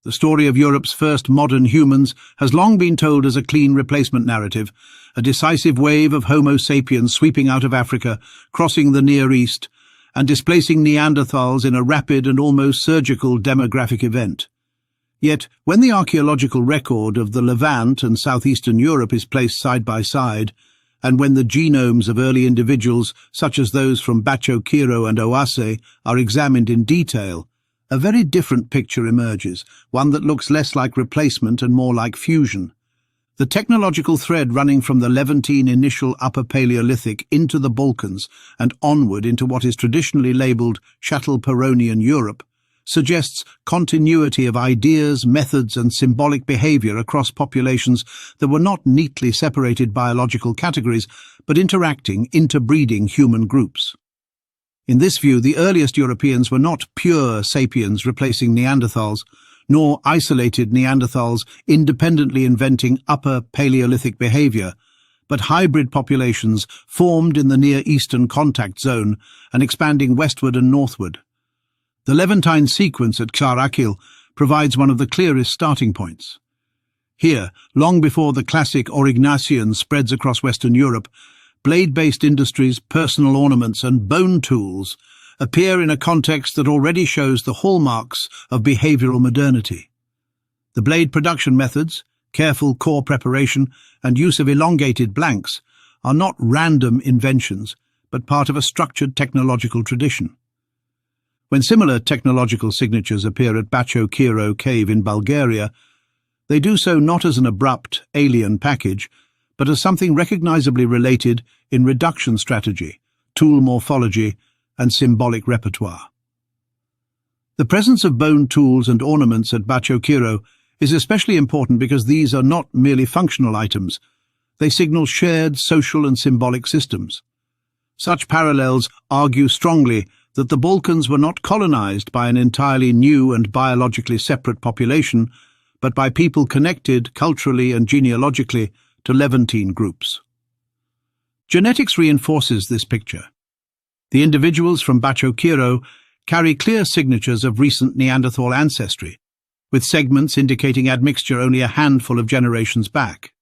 The story of Europe's first modern humans has long been told as a clean replacement narrative, a decisive wave of Homo sapiens sweeping out of Africa, crossing the Near East, and displacing Neanderthals in a rapid and almost surgical demographic event. Yet, when the archaeological record of the Levant and southeastern Europe is placed side by side, and when the genomes of early individuals, such as those from Châtelperronian and Oase, are examined in detail, a very different picture emerges, one that looks less like replacement and more like fusion. The technological thread running from the Levantine initial Upper Paleolithic into the Balkans and onward into what is traditionally labelled Châtelperronian Europe suggests continuity of ideas, methods and symbolic behaviour across populations that were not neatly separated biological categories, but interacting, interbreeding human groups. In this view, the earliest Europeans were not pure sapiens replacing Neanderthals, nor isolated Neanderthals independently inventing Upper Paleolithic behaviour, but hybrid populations formed in the Near Eastern contact zone and expanding westward and northward. The Levantine sequence at Archaeological provides one of the clearest starting points. Here, long before the classic Aurignacian spreads across Western Europe, blade-based industries, personal ornaments and bone tools appear in a context that already shows the hallmarks of behavioural modernity. The blade production methods, careful core preparation and use of elongated blanks are not random inventions, but part of a structured technological tradition. When similar technological signatures appear at Châtelperronian cave in Bulgaria, they do so not as an abrupt, alien package, but as something recognisably related in reduction strategy, tool morphology, and symbolic repertoire. The presence of bone tools and ornaments at Châtelperronian is especially important because these are not merely functional items. They signal shared social and symbolic systems. Such parallels argue strongly that the Balkans were not colonized by an entirely new and biologically separate population, but by people connected culturally and genealogically to Levantine groups. Genetics reinforces this picture. The individuals from Châtelperronian carry clear signatures of recent Neanderthal ancestry, with segments indicating admixture only a handful of generations back.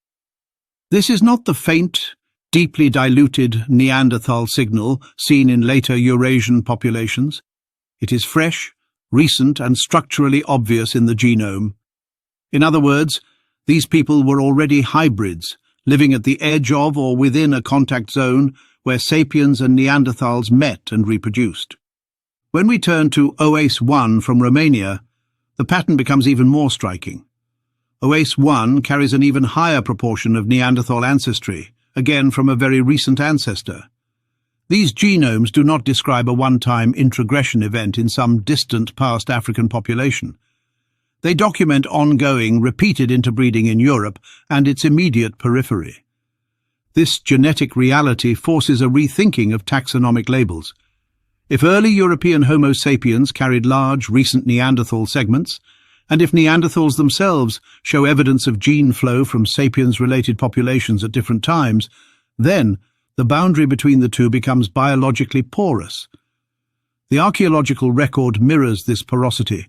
This is not the faint, deeply diluted Neanderthal signal seen in later Eurasian populations. It is fresh, recent and structurally obvious in the genome. In other words, these people were already hybrids, living at the edge of or within a contact zone where sapiens and Neanderthals met and reproduced. When we turn to Oase 1 from Romania, the pattern becomes even more striking. Oase 1 carries an even higher proportion of Neanderthal ancestry, again from a very recent ancestor. These genomes do not describe a one-time introgression event in some distant past African population. They document ongoing, repeated interbreeding in Europe and its immediate periphery. This genetic reality forces a rethinking of taxonomic labels. If early European Homo sapiens carried large, recent Neanderthal segments, and if Neanderthals themselves show evidence of gene flow from sapiens-related populations at different times, then the boundary between the two becomes biologically porous. The archaeological record mirrors this porosity.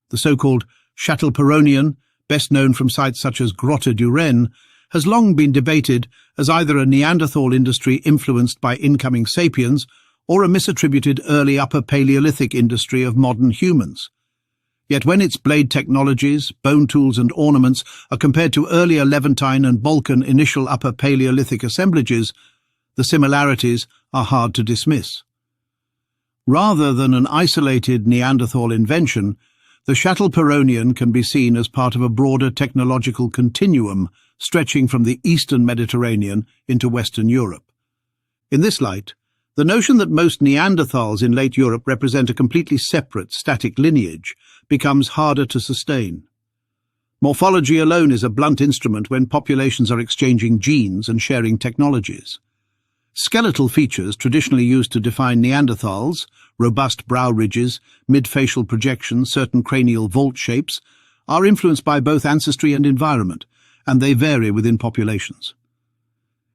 The so-called Châtelperronian, best known from sites such as Grotte du Ren, has long been debated as either a Neanderthal industry influenced by incoming sapiens or a misattributed early Upper Paleolithic industry of modern humans. Yet when its blade technologies, bone tools and ornaments are compared to earlier Levantine and Balkan initial Upper Paleolithic assemblages, the similarities are hard to dismiss. Rather than an isolated Neanderthal invention, the Châtelperronian can be seen as part of a broader technological continuum stretching from the eastern Mediterranean into Western Europe. In this light, the notion that most Neanderthals in late Europe represent a completely separate, static lineage becomes harder to sustain. Morphology alone is a blunt instrument when populations are exchanging genes and sharing technologies. Skeletal features traditionally used to define Neanderthals, robust brow ridges, mid-facial projections, certain cranial vault shapes, are influenced by both ancestry and environment, and they vary within populations.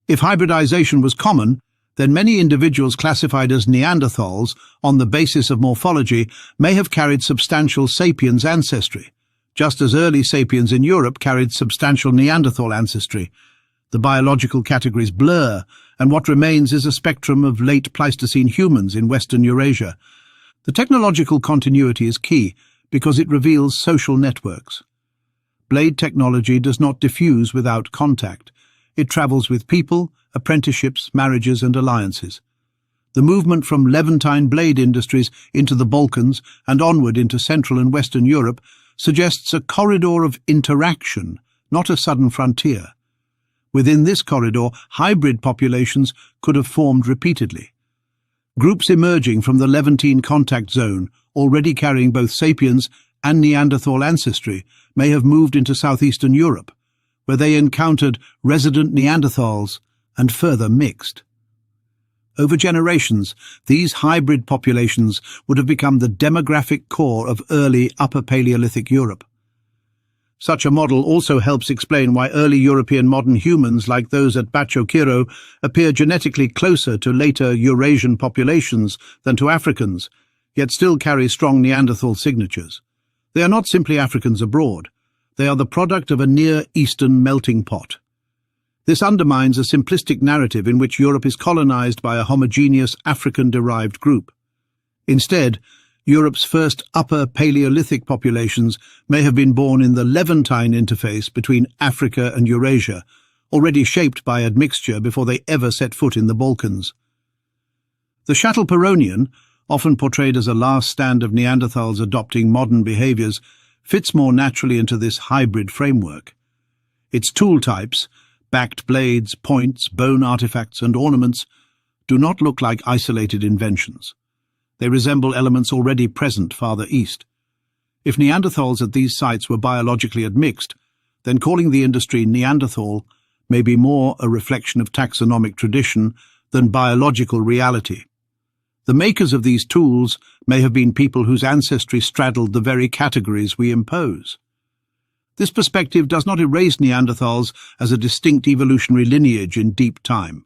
If hybridization was common, then many individuals classified as Neanderthals on the basis of morphology may have carried substantial sapiens ancestry, just as early sapiens in Europe carried substantial Neanderthal ancestry. The biological categories blur, and what remains is a spectrum of late Pleistocene humans in Western Eurasia. The technological continuity is key because it reveals social networks. Blade technology does not diffuse without contact. It travels with people, apprenticeships, marriages and alliances. The movement from Levantine blade industries into the Balkans and onward into Central and Western Europe suggests a corridor of interaction, not a sudden frontier. Within this corridor, hybrid populations could have formed repeatedly. Groups emerging from the Levantine contact zone, already carrying both sapiens and Neanderthal ancestry, may have moved into southeastern Europe, where they encountered resident Neanderthals and further mixed. Over generations, these hybrid populations would have become the demographic core of early Upper Paleolithic Europe. Such a model also helps explain why early European modern humans, like those at Châtelperronian, appear genetically closer to later Eurasian populations than to Africans, yet still carry strong Neanderthal signatures. They are not simply Africans abroad. They are the product of a Near Eastern melting pot. This undermines a simplistic narrative in which Europe is colonized by a homogeneous African-derived group. Instead, Europe's first Upper Paleolithic populations may have been born in the Levantine interface between Africa and Eurasia, already shaped by admixture before they ever set foot in the Balkans. The Châtelperronian, often portrayed as a last stand of Neanderthals adopting modern behaviors, fits more naturally into this hybrid framework. Its tool types, backed blades, points, bone artifacts and ornaments, do not look like isolated inventions. They resemble elements already present farther east. If Neanderthals at these sites were biologically admixed, then calling the industry Neanderthal may be more a reflection of taxonomic tradition than biological reality. The makers of these tools may have been people whose ancestry straddled the very categories we impose. This perspective does not erase Neanderthals as a distinct evolutionary lineage in deep time.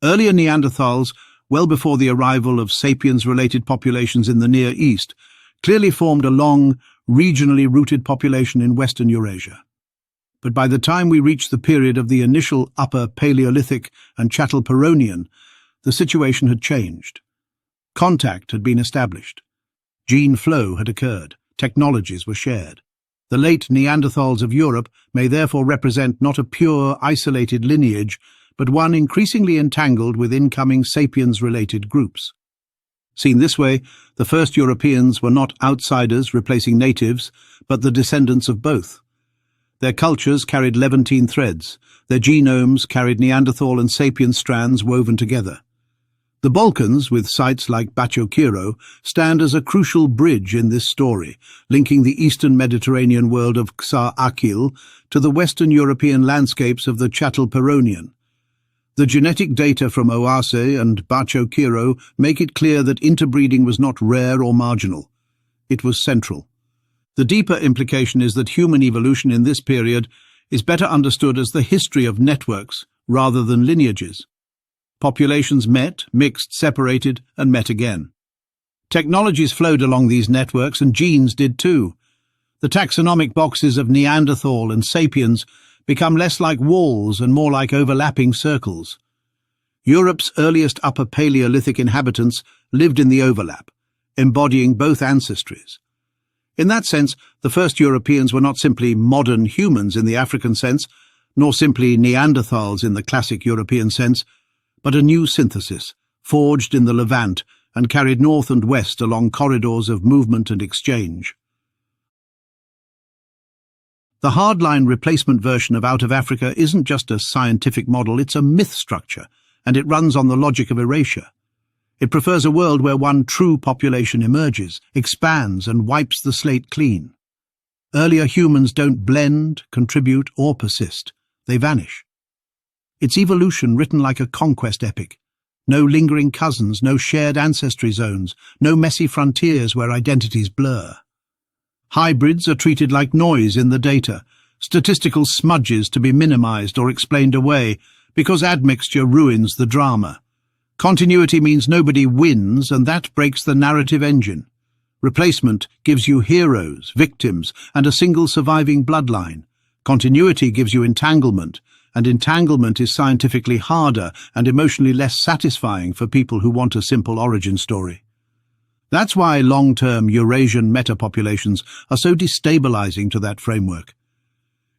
Earlier Neanderthals, well before the arrival of sapiens-related populations in the Near East, clearly formed a long, regionally rooted population in Western Eurasia. But by the time we reach the period of the initial Upper Paleolithic and Châtelperronian, the situation had changed. Contact had been established. Gene flow had occurred. Technologies were shared. The late Neanderthals of Europe may therefore represent not a pure, isolated lineage, but one increasingly entangled with incoming sapiens-related groups. Seen this way, the first Europeans were not outsiders replacing natives, but the descendants of both. Their cultures carried Levantine threads. Their genomes carried Neanderthal and sapien strands woven together. The Balkans, with sites like Châtelperronian, stand as a crucial bridge in this story, linking the eastern Mediterranean world of Archaeological to the Western European landscapes of the Châtelperronian. The genetic data from Oase and Châtelperronian make it clear that interbreeding was not rare or marginal. It was central. The deeper implication is that human evolution in this period is better understood as the history of networks rather than lineages. Populations met, mixed, separated, and met again. Technologies flowed along these networks, and genes did too. The taxonomic boxes of Neanderthal and sapiens become less like walls and more like overlapping circles. Europe's earliest Upper Paleolithic inhabitants lived in the overlap, embodying both ancestries. In that sense, the first Europeans were not simply modern humans in the African sense, nor simply Neanderthals in the classic European sense, but a new synthesis, forged in the Levant and carried north and west along corridors of movement and exchange. The hardline replacement version of Out of Africa isn't just a scientific model, it's a myth structure, and it runs on the logic of erasure. It prefers a world where one true population emerges, expands, and wipes the slate clean. Earlier humans don't blend, contribute, or persist. They vanish. It's evolution written like a conquest epic. No lingering cousins, no shared ancestry zones, no messy frontiers where identities blur. Hybrids are treated like noise in the data, statistical smudges to be minimized or explained away, because admixture ruins the drama. Continuity means nobody wins, and that breaks the narrative engine. Replacement gives you heroes, victims, and a single surviving bloodline. Continuity gives you entanglement, and entanglement is scientifically harder and emotionally less satisfying for people who want a simple origin story. That's why long-term Eurasian metapopulations are so destabilizing to that framework.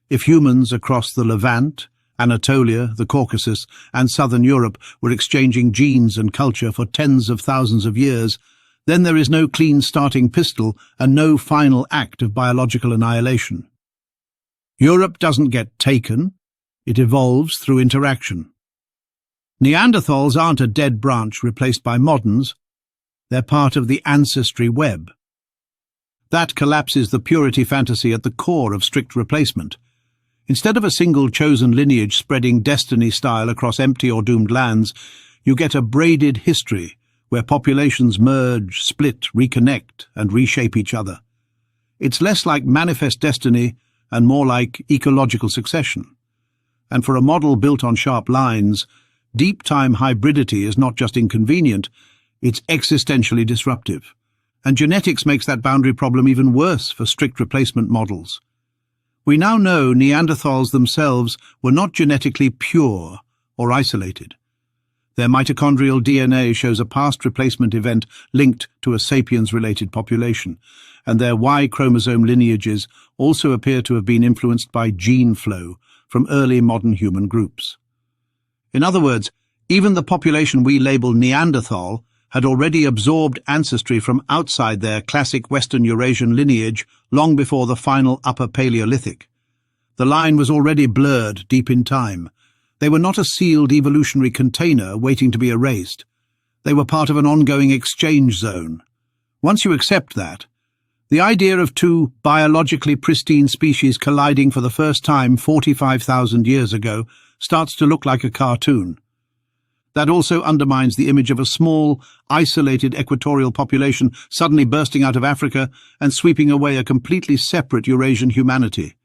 If humans across the Levant, Anatolia, the Caucasus, and southern Europe were exchanging genes and culture for tens of thousands of years, then there is no clean starting pistol and no final act of biological annihilation. Europe doesn't get taken, it evolves through interaction. Neanderthals aren't a dead branch replaced by moderns, they're part of the ancestry web. That collapses the purity fantasy at the core of strict replacement. Instead of a single chosen lineage spreading destiny-style across empty or doomed lands, you get a braided history where populations merge, split, reconnect, and reshape each other. It's less like manifest destiny and more like ecological succession. And for a model built on sharp lines, deep-time hybridity is not just inconvenient, it's existentially disruptive. And genetics makes that boundary problem even worse for strict replacement models. We now know Neanderthals themselves were not genetically pure or isolated. Their mitochondrial DNA shows a past replacement event linked to a sapiens-related population, and their Y chromosome lineages also appear to have been influenced by gene flow from early modern human groups. In other words, even the population we label Neanderthal had already absorbed ancestry from outside their classic Western Eurasian lineage long before the final Upper Paleolithic. The line was already blurred deep in time. They were not a sealed evolutionary container waiting to be erased. They were part of an ongoing exchange zone. Once you accept that, the idea of two biologically pristine species colliding for the first time 45,000 years ago starts to look like a cartoon. That also undermines the image of a small, isolated equatorial population suddenly bursting out of Africa and sweeping away a completely separate Eurasian humanity.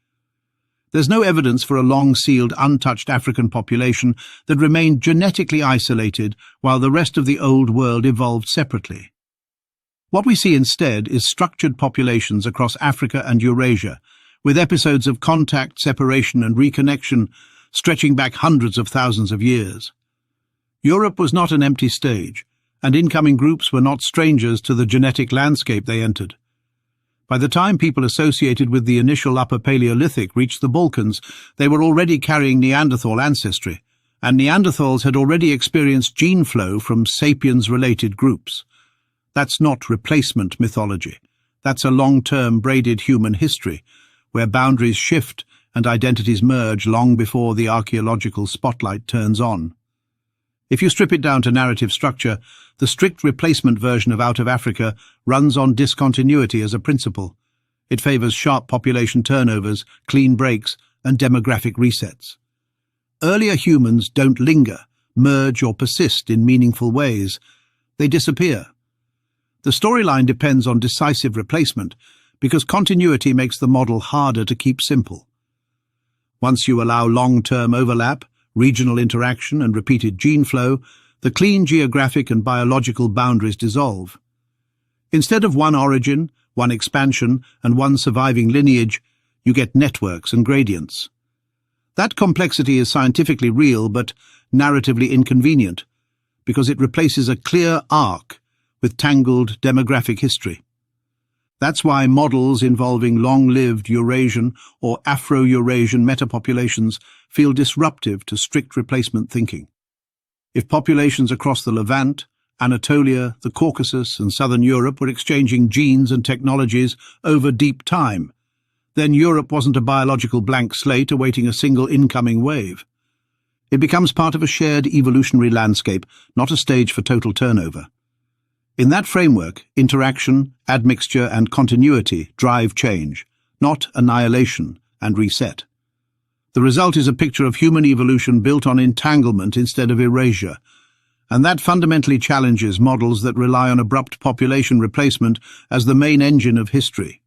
There's no evidence for a long-sealed, untouched African population that remained genetically isolated while the rest of the Old World evolved separately. What we see instead is structured populations across Africa and Eurasia, with episodes of contact, separation, and reconnection stretching back hundreds of thousands of years. Europe was not an empty stage, and incoming groups were not strangers to the genetic landscape they entered. By the time people associated with the initial Upper Paleolithic reached the Balkans, they were already carrying Neanderthal ancestry, and Neanderthals had already experienced gene flow from sapiens-related groups. That's not replacement mythology. That's a long-term braided human history, where boundaries shift and identities merge long before the archaeological spotlight turns on. If you strip it down to narrative structure, the strict replacement version of Out of Africa runs on discontinuity as a principle. It favours sharp population turnovers, clean breaks, and demographic resets. Earlier humans don't linger, merge, or persist in meaningful ways. They disappear. The storyline depends on decisive replacement because continuity makes the model harder to keep simple. Once you allow long-term overlap, regional interaction, and repeated gene flow, the clean geographic and biological boundaries dissolve. Instead of one origin, one expansion, and one surviving lineage, you get networks and gradients. That complexity is scientifically real but narratively inconvenient, because it replaces a clear arc with tangled demographic history. That's why models involving long-lived Eurasian or Afro-Eurasian metapopulations feel disruptive to strict replacement thinking. If populations across the Levant, Anatolia, the Caucasus, and southern Europe were exchanging genes and technologies over deep time, then Europe wasn't a biological blank slate awaiting a single incoming wave. It becomes part of a shared evolutionary landscape, not a stage for total turnover. In that framework, interaction, admixture, and continuity drive change, not annihilation and reset. The result is a picture of human evolution built on entanglement instead of erasure, and that fundamentally challenges models that rely on abrupt population replacement as the main engine of history.